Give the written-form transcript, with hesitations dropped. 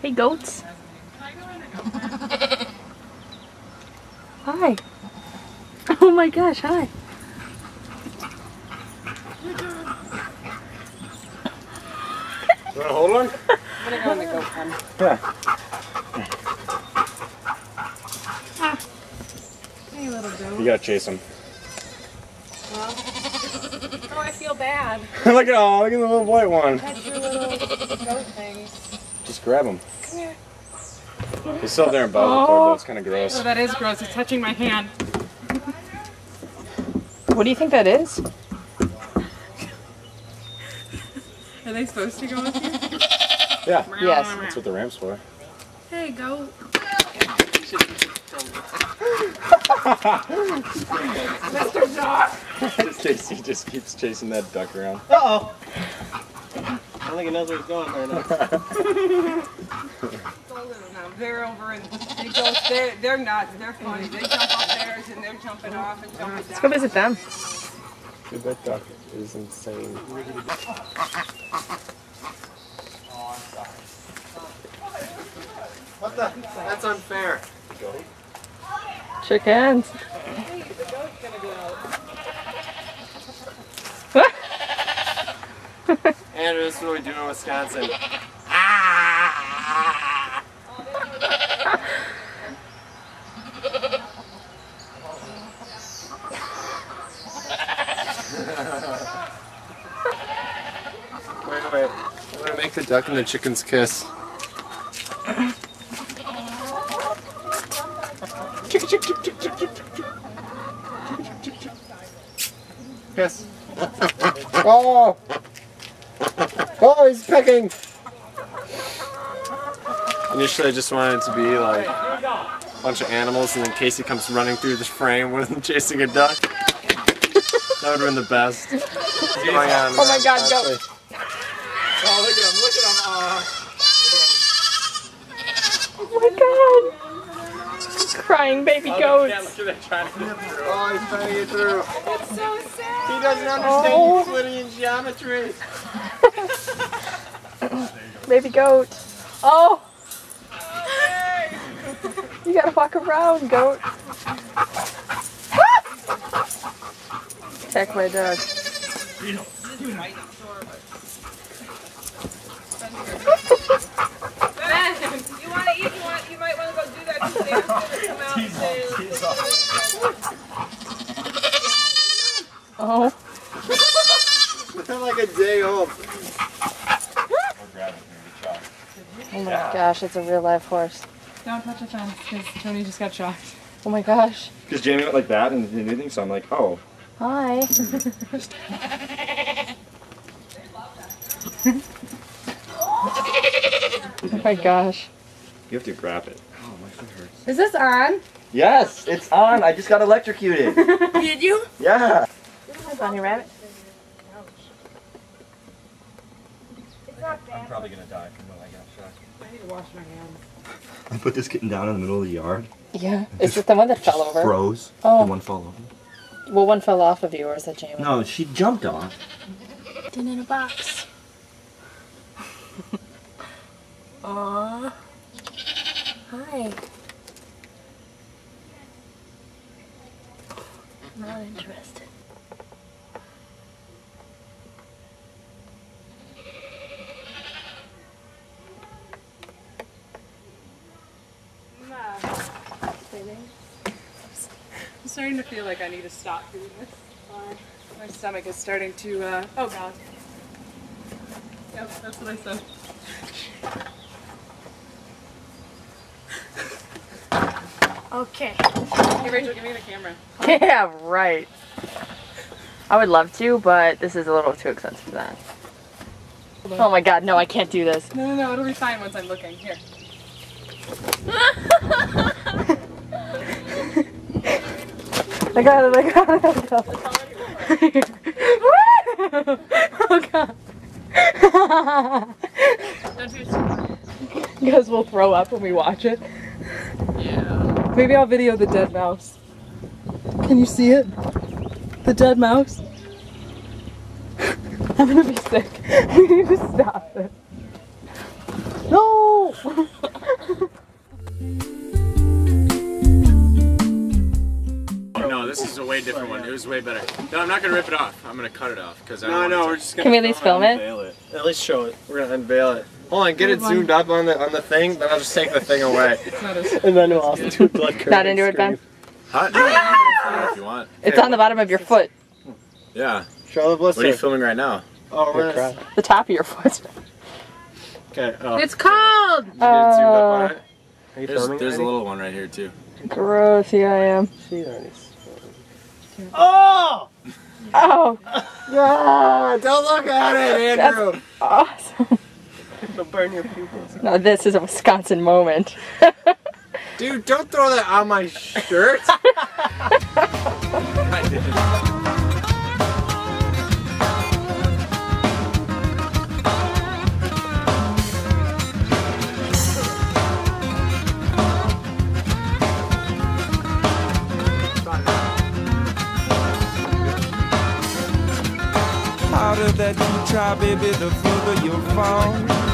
Hey, goats. Hi. Oh my gosh, hi. You want to hold one? I'm gonna go on the goat pen. Yeah. Hey, little goat. You gotta chase him. Well, oh, I feel bad. Look at the little white one. That's your little goat things. Just grab him. Come here. He's still there in bottle cord though. It's kind of gross. Oh, that is gross. It's touching my hand. What do you think that is? Are they supposed to go with you? Yeah. Yes. That's what the ramp's for. Hey, goat. Mr. Duck! Casey just keeps chasing that duck around. Uh-oh. I don't think he knows where he's going right now. They're over in they go, they're nuts. They're funny. They jump up theirs and they're jumping off and jumping down. Let's go visit them. Dude, that duck is insane. What the? That's unfair. Shake hands. Hey, the goat's gonna go out. Andrew, this is what we do in Wisconsin. Wait. I'm gonna make the duck and the chickens kiss. Kiss. Oh! Oh, he's pecking! Initially, I just wanted it to be like a bunch of animals, and then Casey comes running through the frame with him chasing a duck. That would have been the best. What's going on, Oh my God, go. honestly? Oh, look at him, look at him. Oh my God. Crying baby goats. Oh, he's trying to get through. That's so sad. He doesn't understand Euclidean geometry. Baby goat. Oh. You gotta walk around, goat. Attack my dog. Ben, you want to eat? You might want to go do that. Sam's gonna come out and say, Oh. They're like a day old. Oh my gosh, it's a real life horse. don't touch the fence because Tony just got shocked. Oh my gosh. Because Jamie went like that and didn't do anything, so I'm like, oh. Hi. Oh my gosh. You have to grab it. Oh, my foot hurts. Is this on? Yes, it's on. I just got electrocuted. Did you? Yeah. Bunny rabbit. I'm probably gonna die from when I got shot. I need to wash my hands. I put this kitten down in the middle of the yard. Yeah. Is it the one that fell over? Froze. Oh. And one fell over. Well, one fell off of you, or is that Jamie? No, she jumped off. In a box. Aww. Hi. Not interested. I'm starting to feel like I need to stop doing this. My stomach is starting to, oh God. Yep, that's what I said. Okay. Hey Rachel, give me the camera. Yeah, right. I would love to, but this is a little too expensive for that. Oh my God, no, I can't do this. No, it'll be fine once I'm looking. Here. I got it. Oh God. You guys will throw up when we watch it. Yeah. Maybe I'll video the dead mouse. Can you see it? The dead mouse? I'm gonna be sick. We need to stop it. No! way different one. It was way better. No, I'm not gonna rip it off. I'm gonna cut it off because No, we're just gonna. Can we at least film it? Unveil it. At least show it. We're gonna unveil it. Hold on, get it zoomed up on the thing. Then I'll just take the thing away. And then we'll also do a blood curdling Not into it, Ben? Huh? If you want. It's on the bottom of your foot. Yeah. Show the blister. What are you filming right now? Oh, we're gonna... The top of your foot. Okay. Oh. It's cold! Did you get it zoomed up on it? Are you filming There's a already? little one right here too. Gross, yeah, I am. She's already... Oh! Oh, Ah, don't look at it, Andrew. awesome. It'll burn your pupils. No, this is a Wisconsin moment. Dude, don't throw that on my shirt. I did. Harder that you try, baby, the further you'll fall.